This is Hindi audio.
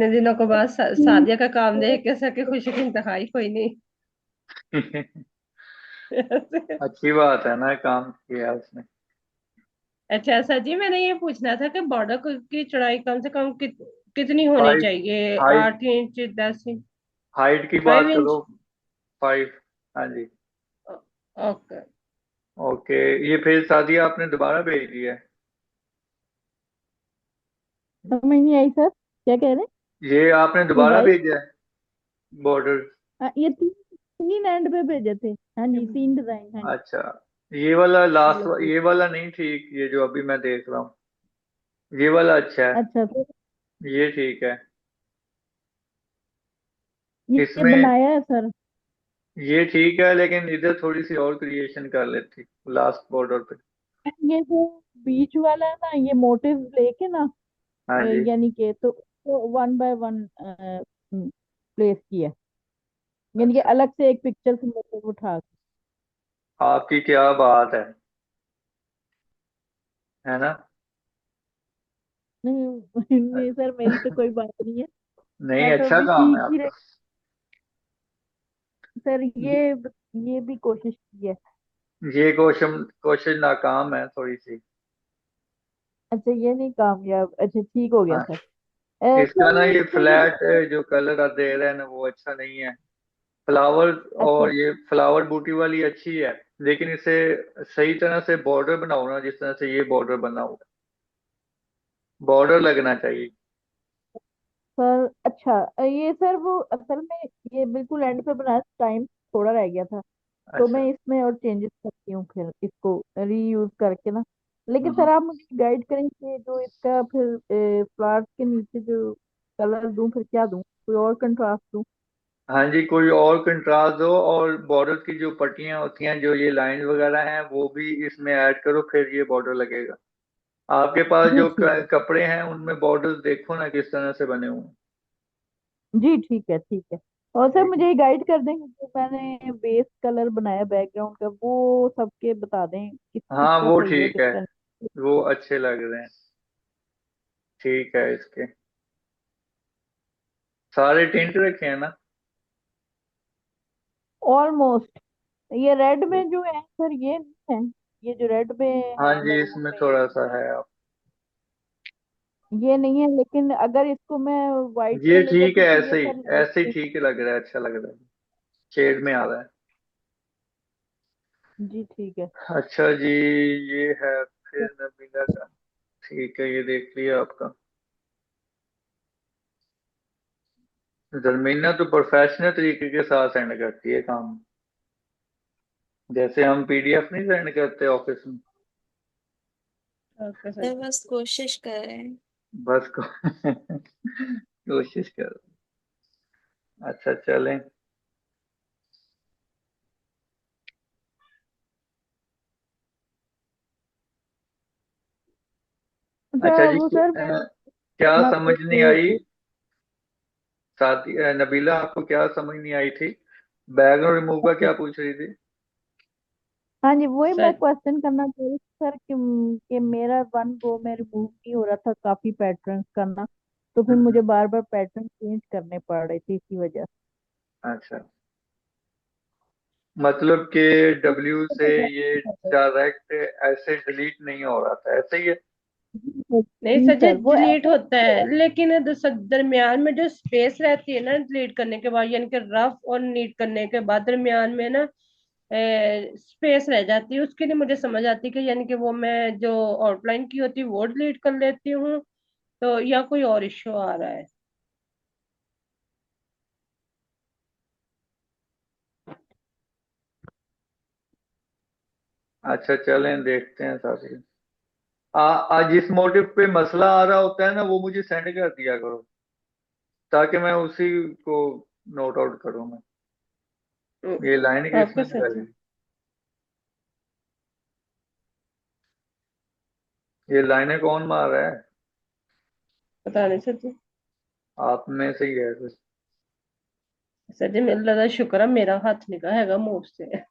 इतने दिनों के बाद सादिया का काम देख के सके खुशी की इंतहा ही कोई नहीं। अच्छी बात है ना, काम किया उसने। अच्छा सर जी, मैंने ये पूछना था कि बॉर्डर की चौड़ाई कम से कम कितनी होनी 5। चाहिए? Height 8 inch, 10 inch? हाइट की बात 5 इंच? करो। 5। हाँ जी। ओके। ओके। ये फिर सादिया आपने दोबारा भेज दिया है? समझ नहीं आई सर, क्या कह रहे हैं? ये आपने ये दोबारा वाइट। भेजा है बॉर्डर? हाँ, ये तीन तीन एंड पे भेजे थे। हाँ जी, तीन डिजाइन। हाँ जी। अच्छा। ये वाला लास्ट, वाले। ये वाला नहीं ठीक, ये जो अभी मैं देख रहा हूँ, ये वाला अच्छा है। अच्छा सर, ये ठीक है। ये इसमें बनाया है सर। ये ठीक है, लेकिन इधर थोड़ी सी और क्रिएशन कर लेती लास्ट बॉर्डर पे। ये जो बीच वाला है ना, ये मोटिव लेके ना, हाँ जी। यानी कि तो वन बाय वन प्लेस किया, यानी कि अच्छा। अलग से एक पिक्चर से मोटिव उठा के। आपकी क्या बात है ना? नहीं नहीं सर, मेरी तो कोई बात नहीं है। नहीं, मैं तो अच्छा अभी काम है सीख ही रही। आपका। सर ये ये भी कोशिश की है। ये कोशिश कोशिश नाकाम है थोड़ी सी। अच्छा, ये नहीं कामयाब। अच्छा, ठीक हो गया हाँ। सर। इसका सर ना ये ये इसमें जो फ्लैट जो कलर आप दे रहे हैं ना, वो अच्छा नहीं है। फ्लावर, अच्छा और ये फ्लावर बूटी वाली अच्छी है, लेकिन इसे सही तरह से बॉर्डर बनाओ ना, जिस तरह से ये बॉर्डर बना हुआ है, बॉर्डर लगना चाहिए। सर, अच्छा ये सर वो असल में ये बिल्कुल एंड पे बनाया, टाइम थोड़ा रह गया था। तो मैं अच्छा। इसमें और चेंजेस करती हूँ फिर इसको रीयूज करके ना। लेकिन हम्म। सर आप मुझे गाइड करें कि जो इसका फिर फ्लावर्स के नीचे जो कलर दूं, फिर क्या दूं? कोई और कंट्रास्ट दूं? हाँ जी, कोई और कंट्रास्ट दो, और बॉर्डर की जो पट्टियां होती हैं, जो ये लाइन वगैरह हैं, वो भी इसमें ऐड करो, फिर ये बॉर्डर लगेगा। आपके पास जी जो ठीक है। कपड़े हैं, उनमें बॉर्डर्स देखो ना किस तरह से बने हुए हैं। जी ठीक है, ठीक है। और सर ठीक मुझे है। ये गाइड कर दें, जो मैंने बेस कलर बनाया बैकग्राउंड का, वो सबके बता दें हाँ, किसका वो सही है, ठीक है, किसका नहीं। वो अच्छे लग रहे हैं। ठीक है। इसके सारे टिंट रखे हैं ना? ऑलमोस्ट। ये रेड में जो है सर, ये नहीं है। ये जो रेड में हाँ है जी, मरून इसमें में, थोड़ा सा है आप। ये नहीं है। लेकिन अगर इसको मैं व्हाइट पे ये ले ठीक जाती है, तो ये ऐसे ही, सर ऐसे ही ठीक लग रहा है, अच्छा लग रहा है, शेड में आ रहा है। जी ठीक है। अच्छा जी। ये है फिर नबीला का। ठीक है, ये देख लिया आपका। जर्मीना तो प्रोफेशनल तरीके के साथ सेंड करती है काम, जैसे हम पीडीएफ नहीं सेंड करते ऑफिस में। Okay sir. तो बस कोशिश कर रहे हैं। बस को कोशिश करो। अच्छा, चलें। अच्छा अच्छा जी, वो सर मैं क्या अपना समझ नहीं आई? एक, साथी नबीला, आपको क्या समझ नहीं आई थी? बैकग्राउंड रिमूव का क्या पूछ रही थी? हाँ जी, वही मैं सर। क्वेश्चन करना चाह रही थी सर कि मेरा वन गो में रिमूव नहीं हो रहा था काफी पैटर्न्स करना। तो फिर मुझे बार बार पैटर्न चेंज करने पड़ रहे थे इसी वजह अच्छा, मतलब कि डब्ल्यू से ये से। डायरेक्ट ऐसे डिलीट नहीं हो रहा था, ऐसे ही है? नहीं जी सर जी, सर, वो डिलीट ऐसा होता ही है, है। लेकिन दरमियान में जो स्पेस रहती है ना डिलीट करने के बाद, यानी कि रफ और नीट करने के बाद दरमियान में ना स्पेस रह जाती है। उसके लिए मुझे समझ आती है कि यानी कि वो मैं जो आउटलाइन की होती है वो डिलीट कर लेती हूँ, तो या कोई और इश्यू आ रहा है। अच्छा, चलें देखते हैं साथी। जिस मोटिव पे मसला आ रहा होता है ना, वो मुझे सेंड कर दिया करो, ताकि मैं उसी को नोट आउट करूँ मैं। ये लाइन आपका किसने सर निकाली? जी? ये लाइनें कौन मार रहा है? पता नहीं सर जी। आप में से ही है कुछ? सर जी मेरा लगा, शुक्र है मेरा हाथ निकला हैगा मुंह से।